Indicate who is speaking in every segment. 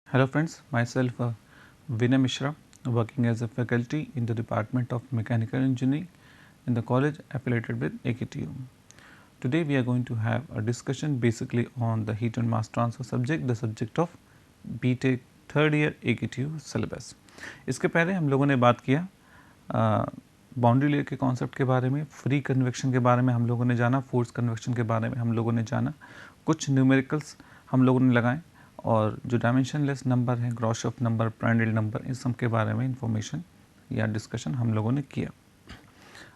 Speaker 1: Hello friends, myself Vinay Mishra, working as a faculty in the Department of Mechanical Engineering in the college affiliated with AKTU. Today we are going to have a discussion basically on the heat and mass transfer subject, the subject of BTech third year AKTU syllabus. इसके पहले हम लोगों ने बात किया boundary layer के concept के बारे में, फ्री कन्वेक्शन के बारे में हम लोगों ने जाना, फोर्स कन्वेक्शन के बारे में हम लोगों ने जाना, कुछ न्यूमेरिकल्स हम लोगों ने लगाए और जो डायमेंशनलेस नंबर है, ग्रॉसहोफ नंबर, प्रांडल नंबर, इन सब के बारे में इंफॉर्मेशन या डिस्कशन हम लोगों ने किया।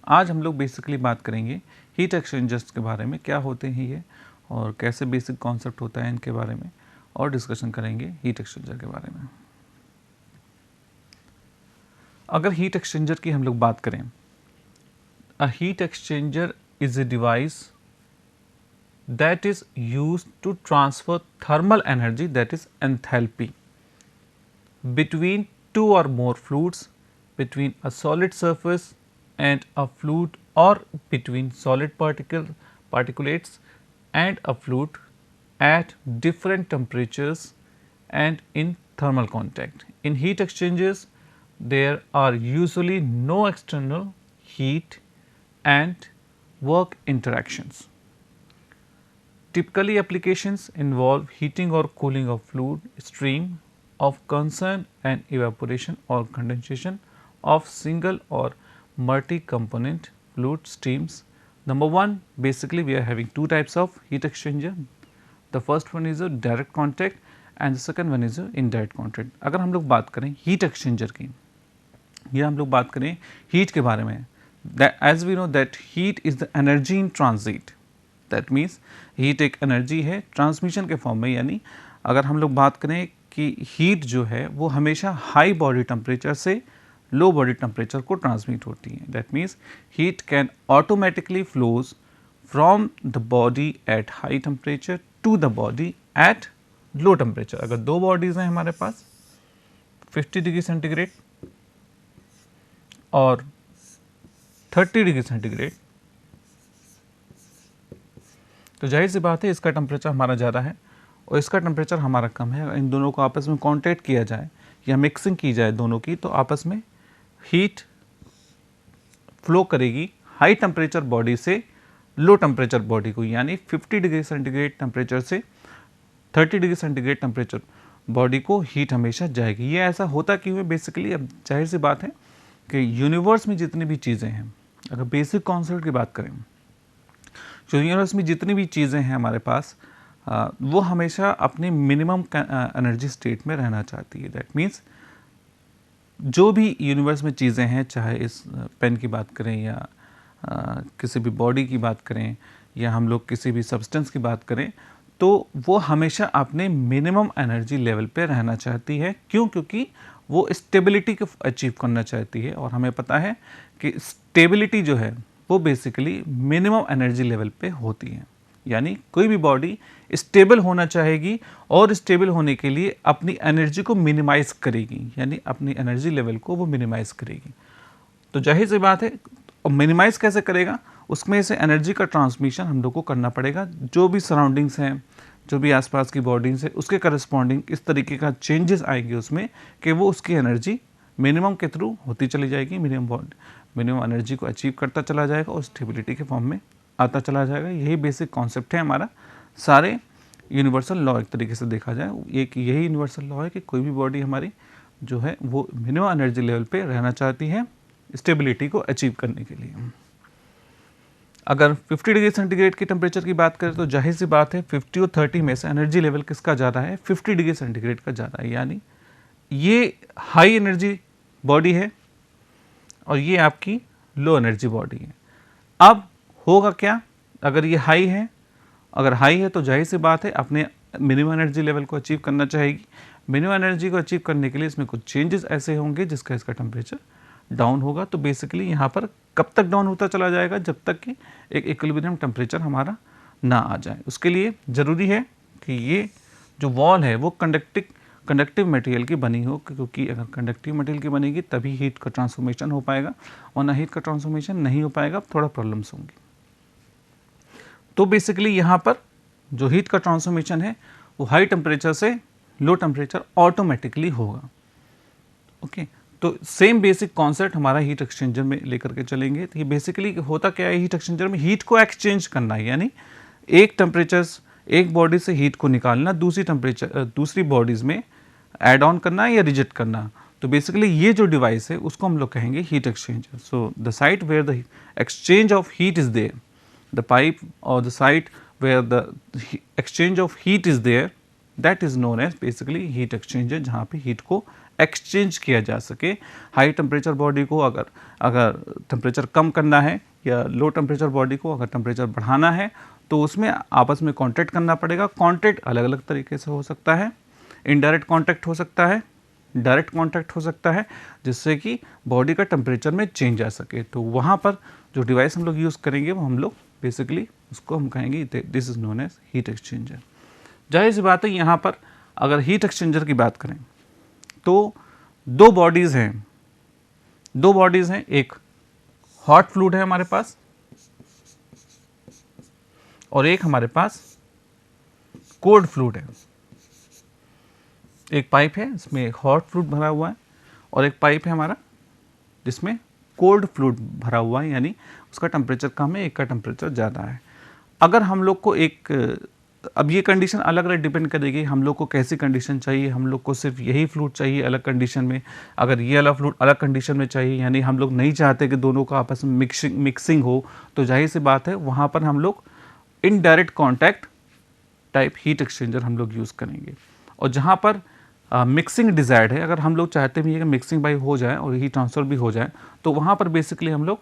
Speaker 1: आज हम लोग बेसिकली बात करेंगे हीट एक्सचेंजर्स के बारे में, क्या होते हैं ये और कैसे बेसिक कॉन्सेप्ट होता है इनके बारे में, और डिस्कशन करेंगे हीट एक्सचेंजर के बारे में। अगर हीट एक्सचेंजर की हम लोग बात करें, a heat exchanger is a device that is used to transfer thermal energy, that is enthalpy, between two or more fluids, between a solid surface and a fluid, or between solid particulates and a fluid at different temperatures and in thermal contact. In heat exchangers, there are usually no external heat and work interactions. Typically, applications involve heating or cooling of fluid stream of concern and evaporation or condensation of single or multi-component fluid streams. Number one, basically we are having two types of heat exchanger. The first one is a direct contact and the second one is a indirect contact. अगर हम लोग बात करें heat exchanger की, या हम लोग बात करें heat के बारे में, as we know that heat is the energy in transit. That means heat एक एनर्जी है ट्रांसमिशन के फॉर्म में, यानी अगर हम लोग बात करें कि हीट जो है वो हमेशा हाई बॉडी टेम्परेचर से लो बॉडी टेम्परेचर को ट्रांसमिट होती है। That means heat can automatically flows from the body at high temperature to the body at low temperature. अगर दो बॉडीज़ हैं हमारे पास 50 डिग्री सेंटीग्रेड और 30 डिग्री सेंटीग्रेड, तो जाहिर सी बात है इसका टेम्परेचर हमारा ज़्यादा है और इसका टेम्परेचर हमारा कम है। इन दोनों को आपस में कॉन्टैक्ट किया जाए या मिक्सिंग की जाए दोनों की, तो आपस में हीट फ्लो करेगी हाई टेम्परेचर बॉडी से लो टेम्परेचर बॉडी को, यानी 50 डिग्री सेंटीग्रेड टेम्परेचर से 30 डिग्री सेंटीग्रेड टेम्परेचर बॉडी को हीट हमेशा जाएगी। ये ऐसा होता क्यों है? बेसिकली अब जाहिर सी बात है कि यूनिवर्स में जितनी भी चीज़ें हैं, अगर बेसिक कॉन्सेप्ट की बात करें, जो यूनिवर्स में जितनी भी चीज़ें हैं हमारे पास, वो हमेशा अपने मिनिमम एनर्जी स्टेट में रहना चाहती है। दैट मीन्स जो भी यूनिवर्स में चीज़ें हैं, चाहे इस पेन की बात करें या किसी भी बॉडी की बात करें या हम लोग किसी भी सब्सटेंस की बात करें, तो वो हमेशा अपने मिनिमम एनर्जी लेवल पे रहना चाहती है। क्यों? क्योंकि वो स्टेबिलिटी को अचीव करना चाहती है और हमें पता है कि स्टेबिलिटी जो है वो बेसिकली मिनिमम एनर्जी लेवल पे होती है। यानी कोई भी बॉडी स्टेबल होना चाहेगी और स्टेबल होने के लिए अपनी एनर्जी को मिनिमाइज़ करेगी, यानी अपनी एनर्जी लेवल को वो मिनिमाइज़ करेगी। तो जाहिर सी बात है, और मिनिमाइज़ कैसे करेगा? उसमें से एनर्जी का ट्रांसमिशन हम लोग को करना पड़ेगा। जो भी सराउंडिंग्स हैं, जो भी आसपास की बॉडीज़ है, उसके करस्पॉन्डिंग इस तरीके का चेंजेस आएंगे उसमें कि वो उसकी एनर्जी मिनिमम के थ्रू होती चली जाएगी, मिनिमम एनर्जी को अचीव करता चला जाएगा और स्टेबिलिटी के फॉर्म में आता चला जाएगा। यही बेसिक कॉन्सेप्ट है हमारा सारे यूनिवर्सल लॉ। एक तरीके से देखा जाए एक यही यूनिवर्सल लॉ है कि कोई भी बॉडी हमारी जो है वो मिनिमम एनर्जी लेवल पे रहना चाहती है स्टेबिलिटी को अचीव करने के लिए। अगर 50 डिग्री सेंटीग्रेड की टेम्परेचर की बात करें तो जाहिर सी बात है 50 और 30 में से एनर्जी लेवल किसका ज़्यादा है? 50 डिग्री सेंटीग्रेड का ज़्यादा है। यानी ये हाई एनर्जी बॉडी है और ये आपकी लो एनर्जी बॉडी है। अब होगा क्या? अगर ये हाई है, अगर हाई है तो जाहिर सी बात है अपने मिनिमम एनर्जी लेवल को अचीव करना चाहेगी। मिनिमम एनर्जी को अचीव करने के लिए इसमें कुछ चेंजेस ऐसे होंगे जिसका इसका टेम्परेचर डाउन होगा। तो बेसिकली यहाँ पर कब तक डाउन होता चला जाएगा? जब तक कि एक इक्विलिब्रियम टेम्परेचर हमारा ना आ जाए। उसके लिए ज़रूरी है कि ये जो वॉल है वो कंडक्टिव मटेरियल की बनी हो, क्योंकि अगर कंडक्टिव मटेरियल की बनेगी तभी हीट का ट्रांसफॉर्मेशन हो पाएगा, वरना हीट का ट्रांसफॉर्मेशन नहीं हो पाएगा, थोड़ा प्रॉब्लम्स होंगी। तो बेसिकली यहाँ पर जो हीट का ट्रांसफॉर्मेशन है वो हाई टेम्परेचर से लो टेम्परेचर ऑटोमेटिकली होगा। ओके तो सेम बेसिक कॉन्सेप्ट हमारा हीट एक्सचेंजर में लेकर के चलेंगे। तो ये बेसिकली होता क्या है, हीट एक्सचेंजर में हीट को एक्सचेंज करना है, यानी एक टेम्परेचर एक बॉडी से हीट को निकालना, दूसरी बॉडीज में ऐड ऑन करना या रिजेक्ट करना। तो बेसिकली ये जो डिवाइस है उसको हम लोग कहेंगे heat exchanger. So the site where the exchange of heat is there, the pipe और the site where the exchange of heat is there, that is known as basically heat exchanger, जहाँ पे heat को exchange किया जा सके। High temperature body को अगर temperature कम करना है या लो टेम्परेचर बॉडी को अगर टेम्परेचर बढ़ाना है तो उसमें आपस में कॉन्टैक्ट करना पड़ेगा। कॉन्टैक्ट अलग अलग तरीके से हो सकता है, इनडायरेक्ट कॉन्टैक्ट हो सकता है, डायरेक्ट कॉन्टैक्ट हो सकता है, जिससे कि बॉडी का टेम्परेचर में चेंज आ सके। तो वहाँ पर जो डिवाइस हम लोग यूज़ करेंगे वो हम लोग बेसिकली उसको हम कहेंगे this is known as heat exchanger. जाहिर सी बात है यहाँ पर अगर हीट एक्सचेंजर की बात करें तो दो बॉडीज़ हैं, एक हॉट फ्लूइड है हमारे पास और एक हमारे पास कोल्ड फ्लूइड है। एक पाइप है इसमें एक हॉट फ्लूइड भरा हुआ है और एक पाइप है हमारा जिसमें कोल्ड फ्लूइड भरा हुआ है, यानी उसका टेम्परेचर कम है, एक का टेम्परेचर ज़्यादा है। अगर हम लोग को अब ये कंडीशन अलग अलग डिपेंड करेगी हम लोग को कैसी कंडीशन चाहिए। हम लोग को सिर्फ यही फ्लूइड चाहिए अलग कंडीशन में, अगर ये अलग फ्लूइड अलग कंडीशन में चाहिए, यानी हम लोग नहीं चाहते कि दोनों का आपस में मिक्सिंग हो, तो जाहिर सी बात है वहाँ पर हम लोग indirect contact type heat exchanger हम लोग यूज़ करेंगे। और जहाँ पर मिक्सिंग डिज़ायर्ड है, अगर हम लोग चाहते भी हैं कि मिक्सिंग बाई हो जाए और हीट ट्रांसफ़र भी हो जाए, तो वहाँ पर बेसिकली हम लोग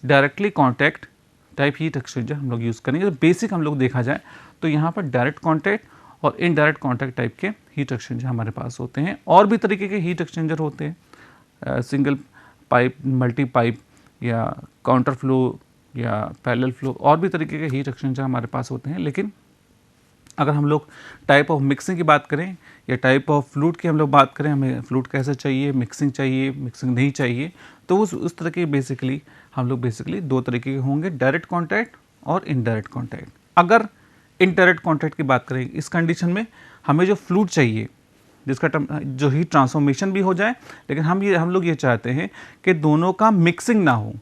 Speaker 1: directly contact type heat exchanger हम लोग यूज़ करेंगे। तो बेसिक हम लोग देखा जाए तो यहाँ पर डायरेक्ट कॉन्टैक्ट और इनडायरेक्ट कॉन्टैक्ट टाइप के हीट एक्सचेंजर हमारे पास होते हैं। और भी तरीके के हीट एक्सचेंजर होते हैं, सिंगल पाइप, मल्टी पाइप या काउंटर फ्लो या पैरेलल फ्लो, और भी तरीके के हीट एक्सचेंजर हमारे पास होते हैं। लेकिन अगर हम लोग टाइप ऑफ मिक्सिंग की बात करें या टाइप ऑफ फ्लूइड की हम लोग बात करें, हमें फ्लूइड कैसे चाहिए, मिक्सिंग नहीं चाहिए, तो उस तरह के बेसिकली हम लोग दो तरीके के होंगे, डायरेक्ट कॉन्टैक्ट और इनडायरेक्ट कॉन्टैक्ट। अगर इनडायरेक्ट कॉन्टैक्ट की बात करें, इस कंडीशन में हमें जो फ्लूइड चाहिए जिसका जो हीट ट्रांसफॉर्मेशन भी हो जाए, लेकिन हम लोग ये चाहते हैं कि दोनों का मिक्सिंग ना हो,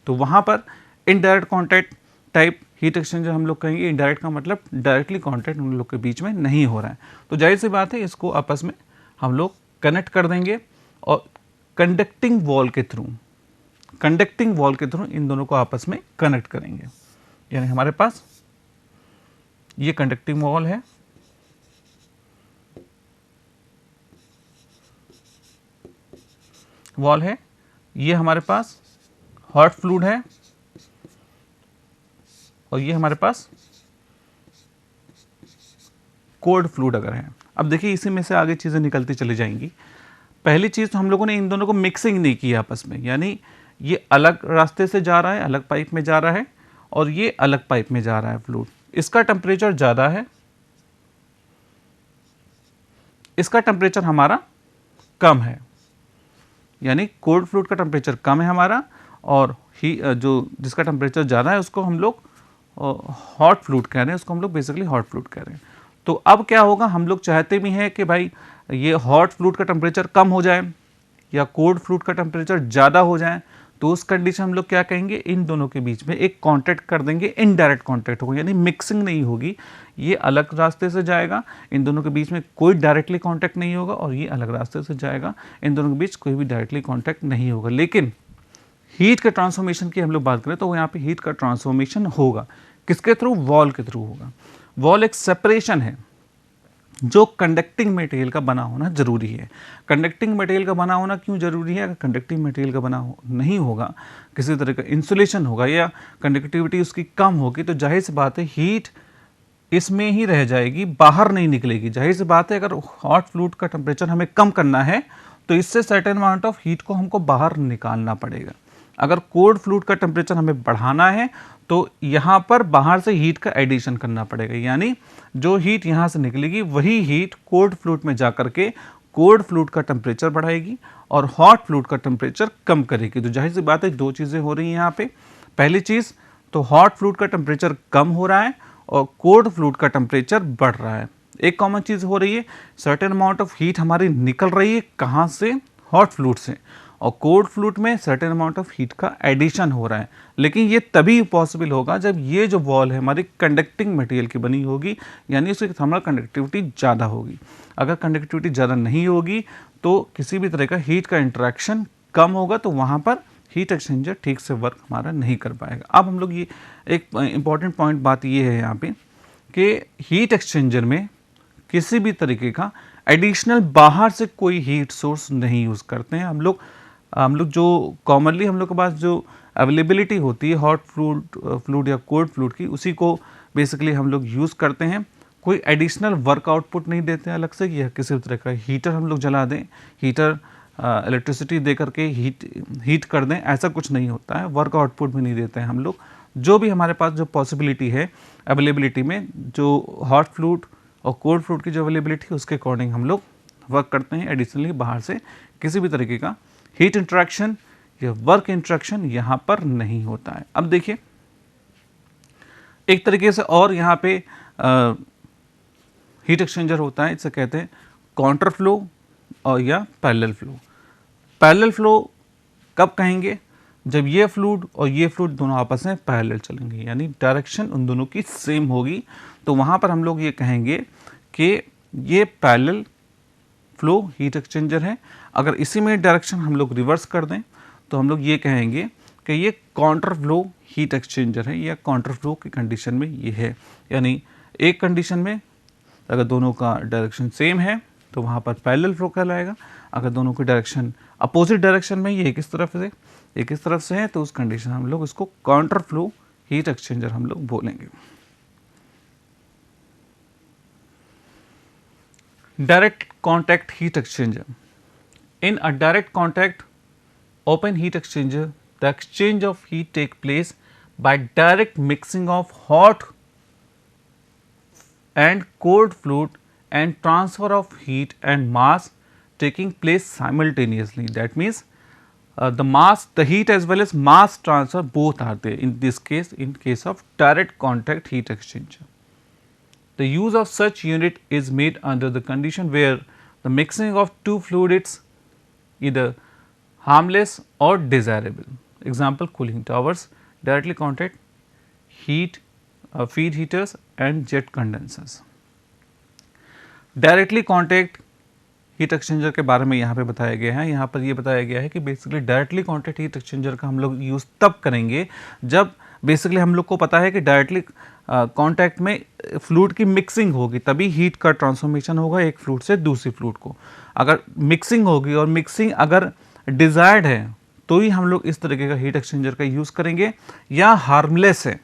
Speaker 1: तो वहाँ पर indirect contact type heat exchanger हम लोग कहेंगे। इनडायरेक्ट का मतलब डायरेक्टली कॉन्टैक्ट उन लोग के बीच में नहीं हो रहा है, तो जाहिर सी बात है इसको आपस में हम लोग कनेक्ट कर देंगे और कंडक्टिंग वॉल के थ्रू इन दोनों को आपस में कनेक्ट करेंगे। यानी हमारे पास ये कंडक्टिंग वॉल है, ये हमारे पास हॉट फ्लूइड है और ये हमारे पास कोल्ड फ्लूइड अगर है। अब देखिए इसी में से आगे चीज़ें निकलती चली जाएंगी। पहली चीज़ तो हम लोगों ने इन दोनों को मिक्सिंग नहीं की आपस में, यानी ये अलग रास्ते से जा रहा है, अलग पाइप में जा रहा है और ये अलग पाइप में जा रहा है फ्लूइड। इसका टेम्परेचर ज़्यादा है, इसका टेम्परेचर हमारा कम है, यानी कोल्ड फ्लूइड का टेम्परेचर कम है हमारा और जिसका टेम्परेचर ज़्यादा है उसको हम लोग हॉट फ्लूइड कह रहे हैं, उसको हम लोग बेसिकली हॉट फ्लूइड कह रहे हैं। तो अब क्या होगा, हम लोग चाहते भी हैं कि भाई ये हॉट फ्लूइड का टेम्परेचर कम हो जाए या कोल्ड फ्लूइड का टेम्परेचर ज़्यादा हो जाए, तो उस कंडीशन हम लोग क्या कहेंगे, इन दोनों के बीच में एक कॉन्टैक्ट कर देंगे, इनडायरेक्ट कॉन्टैक्ट होगा, यानी मिक्सिंग नहीं होगी। ये अलग रास्ते से जाएगा, इन दोनों के बीच में कोई डायरेक्टली कॉन्टैक्ट नहीं होगा, और ये अलग रास्ते से जाएगा, इन दोनों के बीच कोई भी डायरेक्टली कॉन्टैक्ट नहीं होगा। लेकिन हीट के ट्रांसफॉर्मेशन की हम लोग बात करें तो यहाँ पे हीट का ट्रांसफॉर्मेशन होगा, किसके थ्रू, वॉल के थ्रू होगा। वॉल एक सेपरेशन है जो कंडक्टिंग मटेरियल का बना होना जरूरी है। कंडक्टिंग मटेरियल का बना होना क्यों जरूरी है, अगर कंडक्टिंग मटेरियल का बना नहीं होगा, किसी तरह का इंसुलेशन होगा या कंडक्टिविटी उसकी कम होगी, तो जाहिर सी बात है हीट इसमें ही रह जाएगी, बाहर नहीं निकलेगी। जाहिर सी बात है अगर हॉट फ्लूइड का टेम्परेचर हमें कम करना है तो इससे सर्टेन अमाउंट ऑफ हीट को हमको बाहर निकालना पड़ेगा। अगर कोल्ड फ्लूइड का टेम्परेचर हमें बढ़ाना है तो यहाँ पर बाहर से हीट का एडिशन करना पड़ेगा, यानी जो हीट यहाँ से निकलेगी वही हीट कोल्ड फ्लूइड में जा करके कोल्ड फ्लूइड का टेम्परेचर बढ़ाएगी और हॉट फ्लूइड का टेम्परेचर कम करेगी। तो जाहिर सी बात है दो चीज़ें हो रही हैं यहाँ पे। पहली चीज़ तो हॉट फ्लूइड का टेम्परेचर कम हो रहा है और कोल्ड फ्लूइड का टेम्परेचर बढ़ रहा है। एक कॉमन चीज़ हो रही है, सर्टेन अमाउंट ऑफ हीट हमारी निकल रही है कहाँ से, हॉट फ्लूइड से, और कोल्ड फ्लूइड में सर्टेन अमाउंट ऑफ हीट का एडिशन हो रहा है। लेकिन ये तभी पॉसिबल होगा जब ये जो वॉल है हमारी कंडक्टिंग मटेरियल की बनी होगी, यानी उसकी थर्मल कंडक्टिविटी ज़्यादा होगी। अगर कंडक्टिविटी ज़्यादा नहीं होगी तो किसी भी तरह का हीट का इंटरेक्शन कम होगा, तो वहाँ पर हीट एक्सचेंजर ठीक से वर्क हमारा नहीं कर पाएगा। अब हम लोग ये एक इंपॉर्टेंट पॉइंट बात ये है यहाँ पे कि हीट एक्सचेंजर में किसी भी तरीके का एडिशनल बाहर से कोई हीट सोर्स नहीं यूज़ करते हैं। हम लोग जो कॉमनली हम लोग के पास जो अवेलेबिलिटी होती है हॉट फ्लूइड या कोल्ड फ्लूइड की, उसी को बेसिकली हम लोग यूज़ करते हैं। कोई एडिशनल वर्क आउटपुट नहीं देते हैं अलग से, या किसी भी तरह का हीटर हम लोग जला दें, हीटर इलेक्ट्रिसिटी दे करके हीट कर दें, ऐसा कुछ नहीं होता है। वर्क आउटपुट भी नहीं देते हैं हम लोग। जो भी हमारे पास जो पॉसिबिलिटी है अवेलेबिलिटी में, जो हॉट फ्लूइड और कोल्ड फ्लूइड की जो अवेलेबिलिटी है उसके अकॉर्डिंग हम लोग वर्क करते हैं। एडिशनली बाहर से किसी भी तरीके का हीट इंटरेक्शन या वर्क इंटरेक्शन यहाँ पर नहीं होता है। अब देखिए एक तरीके से और यहाँ पे हीट एक्सचेंजर होता है, इसे कहते हैं काउंटर फ्लो और या पैरेलल फ्लो। पैरेलल फ्लो कब कहेंगे, जब ये फ्लूइड और ये फ्लूइड दोनों आपस में पैरेलल चलेंगे, यानी डायरेक्शन उन दोनों की सेम होगी, तो वहाँ पर हम लोग ये कहेंगे कि ये पैरेलल फ्लो हीट एक्सचेंजर है। अगर इसी में डायरेक्शन हम लोग रिवर्स कर दें तो हम लोग ये कहेंगे कि ये काउंटर फ्लो हीट एक्सचेंजर है, या काउंटर फ्लो की कंडीशन में ये है। यानी एक कंडीशन में अगर दोनों का डायरेक्शन सेम है तो वहाँ पर पैरेलल फ्लो कहलाएगा। अगर दोनों की डायरेक्शन अपोजिट डायरेक्शन में, ये एक इस तरफ से है, तो उस कंडीशन हम लोग इसको काउंटर फ्लो हीट एक्सचेंजर हम लोग बोलेंगे। Direct contact heat exchanger. In a direct contact open heat exchanger, the exchange of heat take place by direct mixing of hot and cold fluid and transfer of heat and mass taking place simultaneously. That means the heat as well as mass transfer both are there in this case, in case of direct contact heat exchanger. The use of such unit is made under the condition where the mixing of two fluids either harmless or desirable. Example, cooling towers, directly contact heat, feed heaters and jet condensers. Directly contact heat exchanger के बारे में यहाँ पे बताया गया है। यहाँ पर ये बताया गया है कि basically directly contact heat exchanger का हम लोग यूज़ तब करेंगे जब बेसिकली हम लोग को पता है कि डायरेक्टली कॉन्टैक्ट में फ्लूइड की मिक्सिंग होगी, तभी हीट का ट्रांसफॉर्मेशन होगा एक फ्लूइड से दूसरी फ्लूइड को। अगर मिक्सिंग होगी और मिक्सिंग अगर डिज़ायर्ड है तो ही हम लोग इस तरीके का हीट एक्सचेंजर का यूज़ करेंगे, या हार्मलेस है,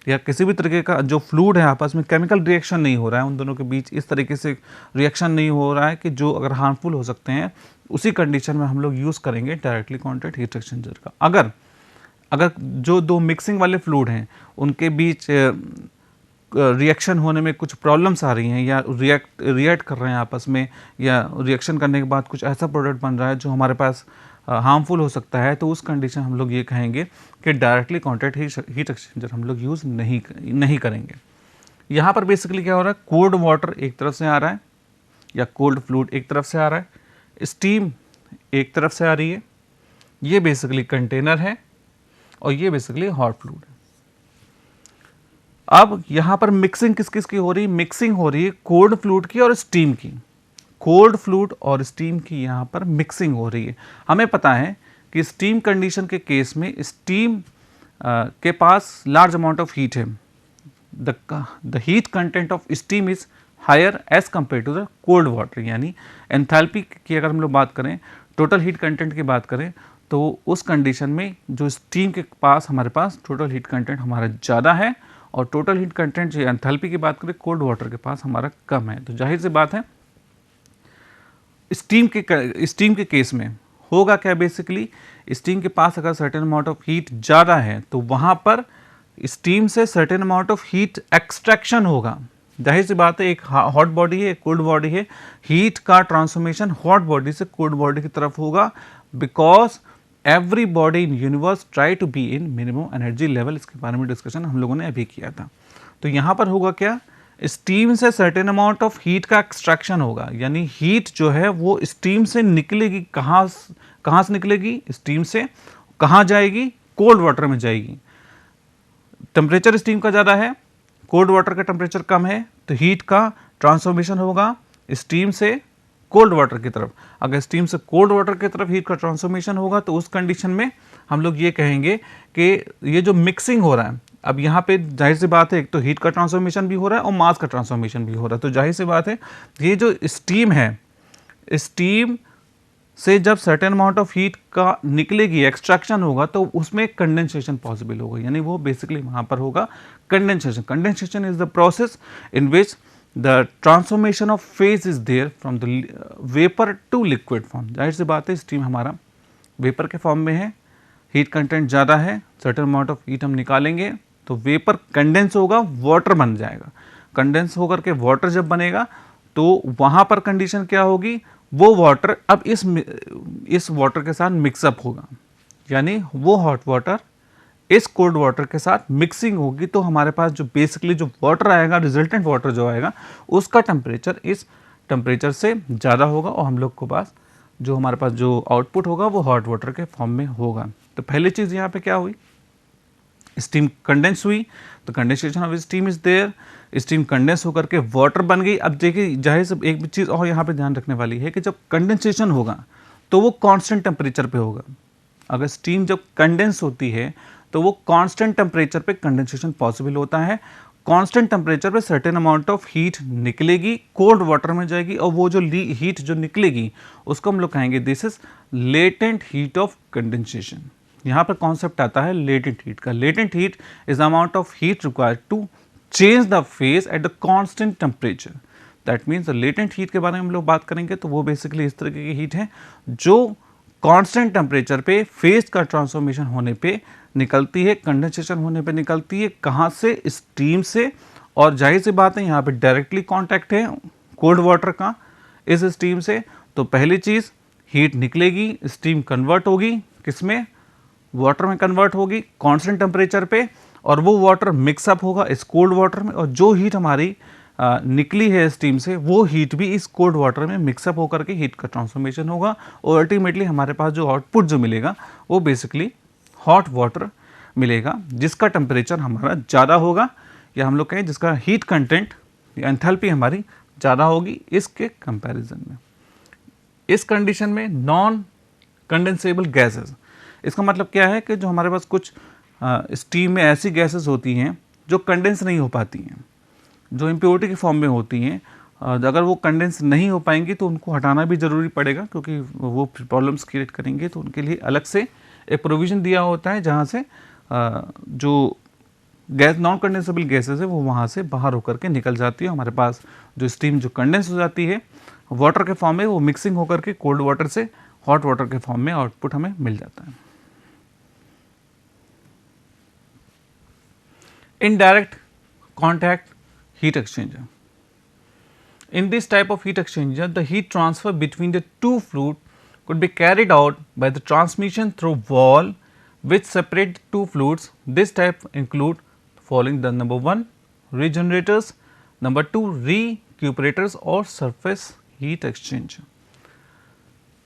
Speaker 1: या किसी भी तरीके का जो फ्लूइड है आपस में केमिकल रिएक्शन नहीं हो रहा है, उन दोनों के बीच इस तरीके से रिएक्शन नहीं हो रहा है कि जो अगर हार्मफुल हो सकते हैं, उसी कंडीशन में हम लोग यूज़ करेंगे डायरेक्टली कॉन्टैक्ट हीट एक्सचेंजर का। अगर जो दो मिक्सिंग वाले फ्लूइड हैं उनके बीच रिएक्शन होने में कुछ प्रॉब्लम्स आ रही हैं, या रिएक्ट कर रहे हैं आपस में, या रिएक्शन करने के बाद कुछ ऐसा प्रोडक्ट बन रहा है जो हमारे पास हार्मफुल हो सकता है, तो उस कंडीशन हम लोग ये कहेंगे कि डायरेक्टली कॉन्टैक्ट हीट एक्सचेंजर हम लोग यूज़ नहीं करेंगे। यहाँ पर बेसिकली क्या हो रहा है, कोल्ड वाटर एक तरफ से आ रहा है या कोल्ड फ्लूइड एक तरफ से आ रहा है, स्टीम एक तरफ से आ रही है, ये बेसिकली कंटेनर है और ये बेसिकली हॉट फ्लूइड है। अब यहाँ पर मिक्सिंग किस किस की हो रही है, मिक्सिंग हो रही है कोल्ड फ्लूइड की और स्टीम की। कोल्ड फ्लूइड और स्टीम की यहाँ पर मिक्सिंग हो रही है। हमें पता है कि स्टीम कंडीशन के केस में स्टीम के पास लार्ज अमाउंट ऑफ हीट है, the heat content of steam is higher as compare to the cold water. यानी एंथैल्पी की अगर हम लोग बात करें, टोटल हीट कंटेंट की बात करें, तो उस कंडीशन में जो स्टीम के पास हमारे पास टोटल हीट कंटेंट हमारा ज़्यादा है, और टोटल हीट कंटेंट जो एंथैल्पी की बात करें कोल्ड वाटर के पास हमारा कम है। तो जाहिर सी बात है स्टीम के केस में होगा क्या, बेसिकली स्टीम के पास अगर सर्टेन अमाउंट ऑफ हीट ज़्यादा है तो वहाँ पर स्टीम से certain amount of heat extraction होगा। जाहिर सी बात है एक हॉट बॉडी है, एक कोल्ड बॉडी है, हीट का ट्रांसफॉर्मेशन हॉट बॉडी से कोल्ड बॉडी की तरफ होगा, because every body in universe try to be in minimum energy level. इसके बारे में डिस्कशन हम लोगों ने अभी किया था। तो यहाँ पर होगा क्या, स्टीम से सर्टेन अमाउंट ऑफ हीट का एक्सट्रैक्शन होगा, यानी हीट जो है वो स्टीम से निकलेगी। कहाँ से निकलेगी? स्टीम से। कहाँ जाएगी? कोल्ड वाटर में जाएगी। टेम्परेचर स्टीम का ज़्यादा है, कोल्ड वाटर का टेम्परेचर कम है, तो हीट का ट्रांसफॉर्मेशन होगा स्टीम से कोल्ड वाटर की तरफ। अगर स्टीम से कोल्ड वाटर की तरफ हीट का ट्रांसफॉर्मेशन होगा तो उस कंडीशन में हम लोग ये कहेंगे कि ये जो मिक्सिंग हो रहा है, अब यहाँ पे जाहिर सी बात है एक तो हीट का ट्रांसफॉर्मेशन भी हो रहा है और मास का ट्रांसफॉर्मेशन भी हो रहा है, तो जाहिर सी बात है ये जो स्टीम है, स्टीम से जब सर्टेन अमाउंट ऑफ हीट का निकलेगी, एक्सट्रैक्शन होगा, तो उसमें कंडेंसेशन पॉसिबल होगा, यानी वो बेसिकली वहाँ पर होगा condensation. Condensation is the process in which the transformation of phase is there from the vapour to liquid form. जाहिर सी बात है स्टीम हमारा वेपर के फॉर्म में है, हीट कंटेंट ज़्यादा है, सर्टेन अमाउंट ऑफ हीट हम निकालेंगे तो वेपर कंडेंस होगा, वाटर बन जाएगा। कंडेंस होकर के वाटर जब बनेगा तो वहाँ पर कंडीशन क्या होगी? वो वाटर अब इस वाटर के साथ मिक्सअप होगा, यानी वो हॉट वाटर इस कोल्ड वाटर के साथ मिक्सिंग होगी, तो हमारे पास जो बेसिकली जो वाटर आएगा, रिजल्टेंट वाटर जो आएगा, उसका टेम्परेचर इस टेम्परेचर से ज़्यादा होगा और हम लोग के पास जो हमारे पास जो आउटपुट होगा वो हॉट वाटर के फॉर्म में होगा। तो पहली चीज़ यहाँ पे क्या हुई? स्टीम कंडेंस हुई, तो condensation of steam is there, steam condense होकर के वाटर बन गई। अब देखिए जाहिर से एक चीज़ और यहाँ पे ध्यान रखने वाली है कि जब कंडेंसेशन होगा तो वो कांस्टेंट टेम्परेचर पे होगा। अगर स्टीम जब कंडेंस होती है तो वो कांस्टेंट टेम्परेचर पे कंडेंसेशन पॉसिबल होता है। कांस्टेंट टेम्परेचर पे सर्टेन अमाउंट ऑफ हीट निकलेगी, कोल्ड वाटर में जाएगी, और वो जो हीट जो निकलेगी उसको हम लोग कहेंगे this is latent heat of condensation. यहाँ पर कॉन्सेप्ट आता है लेटेंट हीट का। Latent heat is the amount of heat required to change the phase at the constant temperature. That means latent heat के बारे में हम लोग बात करेंगे तो वो बेसिकली इस तरह की हीट है जो कांस्टेंट टेम्परेचर पे फेज का ट्रांसफॉर्मेशन होने पे निकलती है, कंडेंसेशन होने पे निकलती है। कहाँ से? स्टीम से। और जाहिर सी बात है यहाँ पे डायरेक्टली कांटेक्ट है कोल्ड वाटर का इस स्टीम से, तो पहली चीज़ हीट निकलेगी, स्टीम कन्वर्ट होगी, किसमें? वाटर में कन्वर्ट होगी कांस्टेंट टेम्परेचर पे, और वो वाटर मिक्सअप होगा इस कोल्ड वाटर में, और जो हीट हमारी निकली है स्टीम से वो हीट भी इस कोल्ड वाटर में मिक्सअप होकर के हीट का ट्रांसफॉर्मेशन होगा, और अल्टीमेटली हमारे पास जो आउटपुट जो मिलेगा वो बेसिकली हॉट वाटर मिलेगा, जिसका टेम्परेचर हमारा ज़्यादा होगा, या हम लोग कहें जिसका हीट कंटेंट या एंथैल्पी हमारी ज़्यादा होगी इसके कंपैरिजन में। इस कंडीशन में नॉन कंडेंसेबल गैसेस, इसका मतलब क्या है कि जो हमारे पास कुछ स्टीम में ऐसी गैसेस होती हैं जो कंडेंस नहीं हो पाती हैं, जो इम्प्योरिटी की फॉर्म में होती हैं, अगर वो कंडेंस नहीं हो पाएंगी तो उनको हटाना भी ज़रूरी पड़ेगा क्योंकि वो प्रॉब्लम्स क्रिएट करेंगे। तो उनके लिए अलग से एक प्रोविज़न दिया होता है जहाँ से जो गैस नॉन कंडेंसेबल गैसेस है वो वहाँ से बाहर होकर के निकल जाती है। हमारे पास जो स्टीम जो कंडेंस हो जाती है वाटर के फॉर्म में, वो मिक्सिंग होकर के कोल्ड वाटर से हॉट वाटर के फॉर्म में आउटपुट हमें मिल जाता है। Indirect contact heat exchanger. In this type of heat exchanger, the heat transfer between the two fluid could be carried out by the transmission through wall which separate the two fluids. This type include following the number 1 regenerators, number 2 recuperators और surface heat exchanger.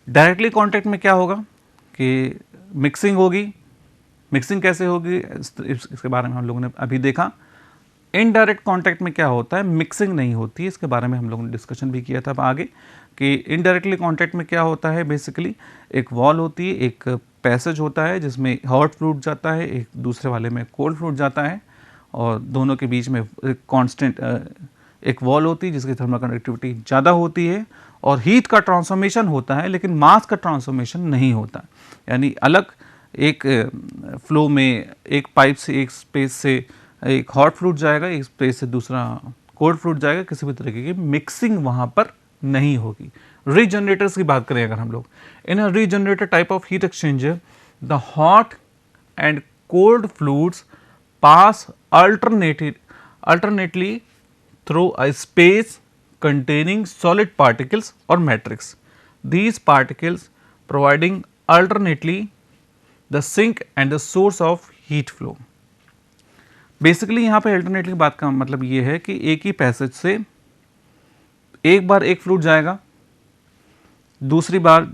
Speaker 1: Directly contact में क्या होगा कि mixing होगी. Mixing कैसे होगी इसके बारे में हम लोगों ने अभी देखा. इनडायरेक्ट कांटेक्ट में क्या होता है, मिक्सिंग नहीं होती, इसके बारे में हम लोगों ने डिस्कशन भी किया था आगे कि इनडायरेक्टली कांटेक्ट में क्या होता है. बेसिकली एक वॉल होती है, एक पैसेज होता है जिसमें हॉट फ्लूइड जाता है, एक दूसरे वाले में कोल्ड फ्लूइड जाता है और दोनों के बीच में एक कांस्टेंट एक वॉल होती है जिसकी थर्मल कंडक्टिविटी ज़्यादा होती है और हीट का ट्रांसफॉर्मेशन होता है लेकिन मास का ट्रांसफॉर्मेशन नहीं होता. यानी अलग एक फ्लो में एक पाइप से एक स्पेस से एक हॉट फ्लूइड जाएगा, एक स्पेस से दूसरा कोल्ड फ्लूइड जाएगा, किसी भी तरीके की मिक्सिंग वहाँ पर नहीं होगी. रीजनरेटर्स की बात करें अगर हम लोग, in a regenerator type of heat exchanger the hot and cold fluids pass alternately through a space containing solid particles or matrix. These particles providing alternately the sink and the source of heat flow. Basically यहाँ पे alternately बात का मतलब ये है कि एक ही passage से एक बार एक फ्लूइड जाएगा, दूसरी बार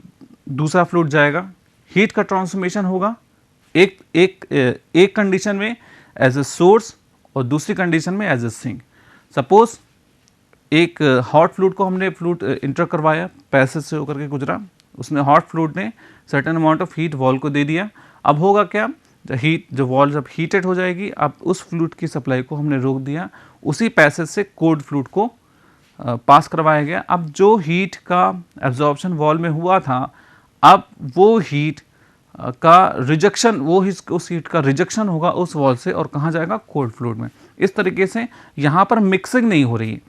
Speaker 1: दूसरा फ्लूइड जाएगा, हीट का ट्रांसफॉर्मेशन होगा एक कंडीशन में एज ए सोर्स और दूसरी कंडीशन में एज ए सिंक। सपोज एक हॉट फ्लूइड को हमने फ्लूइड इंटर करवाया, पैसेज से होकर के गुजरा, उसमें हॉट फ्लूइड ने certain amount of heat wall को दे दिया। अब होगा क्या, जो वॉल जब हीटेड हो जाएगी, अब उस फ्लूइड की सप्लाई को हमने रोक दिया, उसी पैसेज से कोल्ड फ्लूइड को पास करवाया गया। अब जो हीट का एब्जॉर्प्शन वॉल में हुआ था, अब वो हीट का रिजेक्शन, उस हीट का रिजेक्शन होगा उस वॉल से और कहाँ जाएगा, कोल्ड फ्लूइड में। इस तरीके से यहाँ पर मिक्सिंग नहीं हो रही है,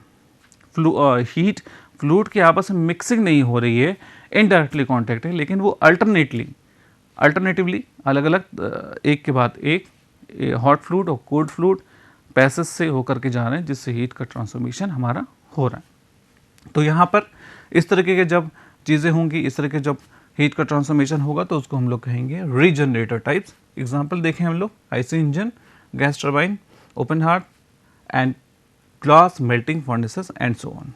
Speaker 1: हीट फ्लूइड की आपस में मिक्सिंग नहीं हो रही है, इनडायरेक्टली कॉन्टैक्ट है, लेकिन वो अल्टरनेटिवली अलग अलग एक के बाद एक हॉट फ्लूइड और कोल्ड फ्लूइड पैसेज से होकर के जा रहे हैं, जिससे हीट का ट्रांसफॉर्मेशन हमारा हो रहा है। तो यहाँ पर इस तरीके के जब चीज़ें होंगी, इस तरह के जब हीट का ट्रांसफॉर्मेशन होगा, तो उसको हम लोग कहेंगे रीजनरेटर टाइप्स। एग्जांपल देखें हम लोग, IC engine, gas turbine, open hearth and glass melting furnaces and so on.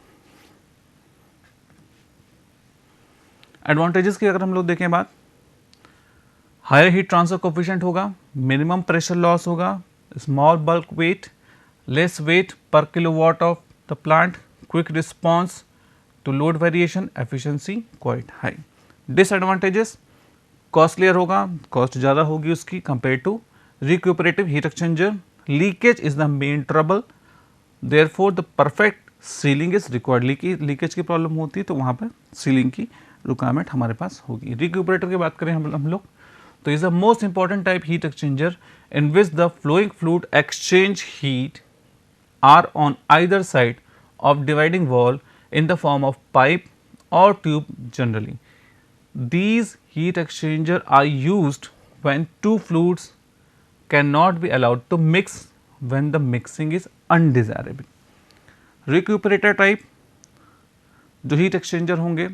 Speaker 1: Advantages की अगर हम लोग देखें बात, हायर हीट ट्रांसफर कोफिशिएंट होगा, मिनिमम प्रेशर लॉस होगा, small bulk weight, less weight per kilowatt of the plant, quick response to load variation, efficiency quite high. Disadvantages, costlier होगा, cost ज़्यादा होगी उसकी compare to recuperative heat exchanger, leakage is the main trouble, therefore the perfect ceiling is required. Leakage की problem होती है तो वहाँ पर सीलिंग की रिक्वायरमेंट हमारे पास होगी। रिक्यूपरेटर की बात करें हम लोग, तो is the most important type heat exchanger in which the flowing fluid exchange heat are on either side of dividing wall in the form of pipe or tube generally. These heat exchanger are used when two fluids cannot be allowed to mix when the mixing is undesirable. Recuperator type जो heat exchanger होंगे,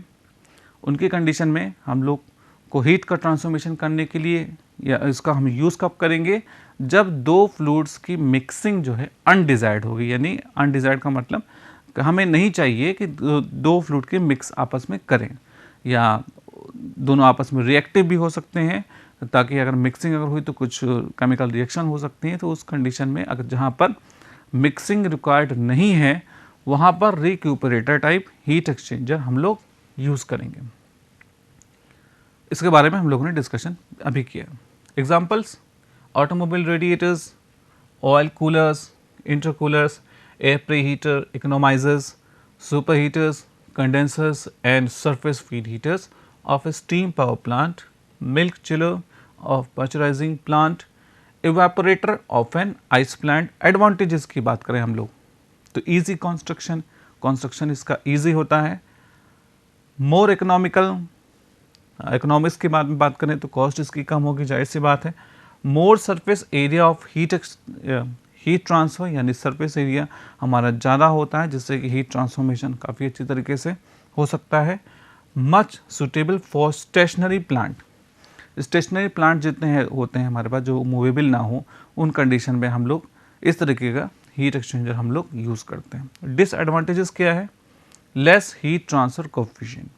Speaker 1: उनकी condition में हम लोग को heat का transformation करने के लिए या इसका हम यूज़ कब करेंगे, जब दो फ्लूइड्स की मिक्सिंग जो है अनडिजायर्ड होगी। यानी अनडिजायर्ड का मतलब हमें नहीं चाहिए कि दो फ्लूइड के मिक्स आपस में करें, या दोनों आपस में रिएक्टिव भी हो सकते हैं, ताकि अगर मिक्सिंग अगर हुई तो कुछ केमिकल रिएक्शन हो सकती हैं। तो उस कंडीशन में अगर जहाँ पर मिक्सिंग रिक्वायर्ड नहीं है, वहाँ पर रिक्यूपरेटर टाइप हीट एक्सचेंजर हम लोग यूज़ करेंगे। इसके बारे में हम लोगों ने डिस्कशन अभी किया। Examples, automobile radiators, oil coolers, intercoolers, air preheater, economizers, superheaters, condensers and surface feed heaters of a steam power plant, milk chiller of pasteurizing plant, evaporator of an ice plant। Advantages की बात करें हम लोग तो easy construction इसका easy होता है, more economical, economics की बात करें तो cost इसकी कम होगी, जाहिर सी बात है। more surface area of heat transfer, यानी सरफेस एरिया हमारा ज़्यादा होता है, जिससे कि हीट ट्रांसफॉर्मेशन काफ़ी अच्छी तरीके से हो सकता है। Much suitable for stationary plant, stationary plant जितने होते हैं हमारे पास जो मूवेबल ना हो, उन कंडीशन में हम लोग इस तरीके का हीट एक्सचेंजर हम लोग यूज़ करते हैं। डिसएडवांटेजेस क्या है, less heat transfer coefficient.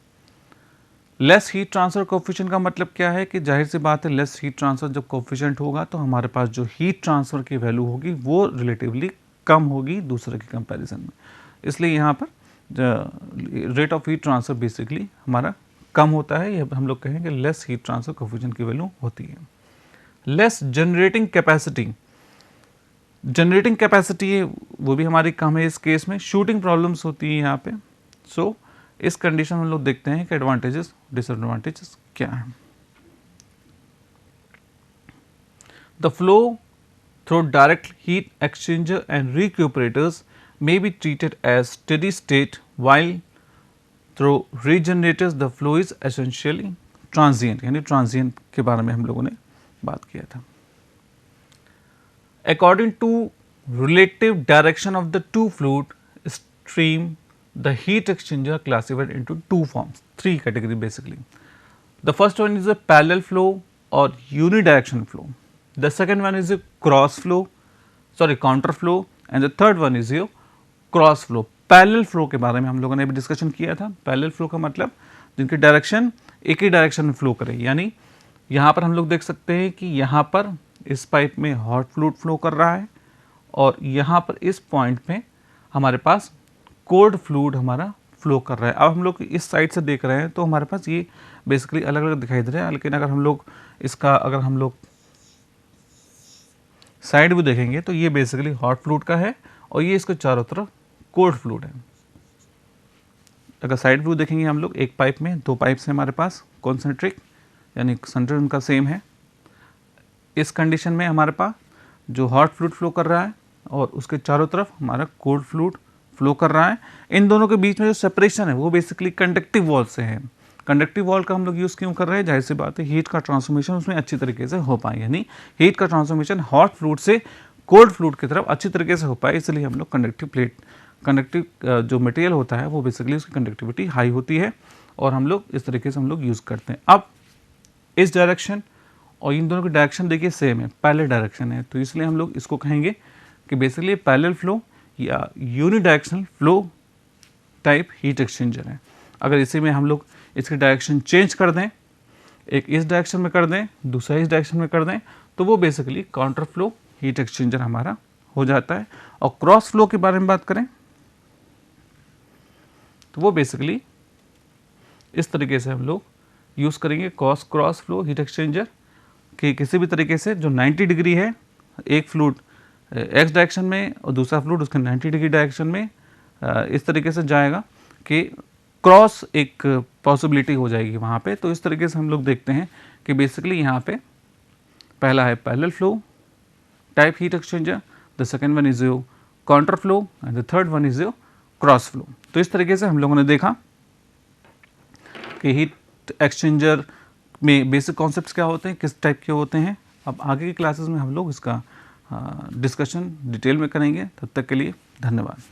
Speaker 1: Less heat transfer coefficient का मतलब क्या है कि जाहिर सी बात है, लेस हीट ट्रांसफर जब कोफिशिएंट होगा तो हमारे पास जो हीट ट्रांसफर की वैल्यू होगी वो रिलेटिवली कम होगी दूसरे के कंपैरिजन में। इसलिए यहाँ पर rate of heat transfer basically हमारा कम होता है, यह हम लोग कहेंगे लेस हीट ट्रांसफर कोफिशिएंट की वैल्यू होती है। Less generating capacity, generating capacity वो भी हमारी कम है इस केस में। शूटिंग प्रॉब्लम्स होती है यहाँ पे। सो इस कंडीशन में हम लोग देखते हैं कि एडवांटेजेस डिसएडवांटेजेस क्या हैं। The flow through direct heat exchanger and recuperators may be treated as steady state, while through regenerators the flow is essentially transient, यानी transient के बारे में हम लोगों ने बात किया था। According to relative direction of the two fluid stream, the heat exchanger classified into two forms, three category basically. The first one is a parallel flow or unidirectional flow. The second one is a cross flow. Sorry counter flow, and the third one is your cross flow. Parallel flow के बारे में हम लोगों ने अभी discussion किया था। Parallel flow का मतलब जिनकी डायरेक्शन एक ही डायरेक्शन में फ्लो करे, यानी यहाँ पर हम लोग देख सकते हैं कि यहाँ पर इस पाइप में हॉट फ्लूइड फ्लो कर रहा है और यहाँ पर इस पॉइंट पे हमारे पास कोल्ड फ्लूइड हमारा फ्लो कर रहा है। अब हम लोग इस साइड से देख रहे हैं तो हमारे पास ये बेसिकली अलग अलग दिखाई दे रहा है, लेकिन अगर हम लोग साइड व्यू देखेंगे तो ये बेसिकली हॉट फ्लूइड का है और ये इसके चारों तरफ कोल्ड फ्लूइड है। अगर साइड व्यू देखेंगे हम लोग, एक पाइप में दो पाइप्स हैं हमारे पास कॉन्सेंट्रिक, यानी सेंटर उनका सेम है। इस कंडीशन में हमारे पास जो हॉट फ्लूइड फ्लो कर रहा है और उसके चारों तरफ हमारा कोल्ड फ्लूइड फ्लो कर रहा है। इन दोनों के बीच में जो सेपरेशन है वो बेसिकली कंडक्टिव वॉल से है। कंडक्टिव वॉल का हम लोग यूज़ क्यों कर रहे हैं? जाहिर सी बात है, हीट का ट्रांसफॉर्मेशन उसमें अच्छी तरीके से हो पाए, यानी हीट का ट्रांसफॉर्मेशन हॉट फ्लूइड से कोल्ड फ्लूइड की तरफ अच्छी तरीके से हो पाए, इसलिए हम लोग कंडक्टिव जो मटेरियल होता है वो बेसिकली उसकी कंडक्टिविटी हाई होती है और हम लोग इस तरीके से हम लोग यूज़ करते हैं। अब इस डायरेक्शन और इन दोनों की डायरेक्शन देखिए सेम है, पैरेलल डायरेक्शन है, तो इसलिए हम लोग इसको कहेंगे कि बेसिकली पैरेलल फ्लो या unidirectional flow type heat exchanger है। अगर इसी में हम लोग इसकी डायरेक्शन चेंज कर दें, एक इस डायरेक्शन में कर दें, दूसरा इस डायरेक्शन में कर दें, तो वो basically counter flow heat exchanger हमारा हो जाता है। और क्रॉस फ्लो के बारे में बात करें तो वो बेसिकली इस तरीके से हम लोग यूज़ करेंगे क्रॉस फ्लो हीट एक्सचेंजर कि किसी भी तरीके से जो 90 डिग्री है, एक फ्लूइड एक्स डायरेक्शन में और दूसरा फ्लूइड उसके 90 डिग्री डायरेक्शन में इस तरीके से जाएगा कि क्रॉस एक पॉसिबिलिटी हो जाएगी वहाँ पे। तो इस तरीके से हम लोग देखते हैं कि बेसिकली यहाँ पे पहला है parallel flow type heat exchanger, the second one is your counter flow and the third one is your cross flow. तो इस तरीके से हम लोगों ने देखा कि हीट एक्सचेंजर में बेसिक कॉन्सेप्ट्स क्या होते हैं, किस टाइप के होते हैं। अब आगे की क्लासेस में हम लोग इसका डिस्कशन डिटेल में करेंगे। तब तक के लिए धन्यवाद।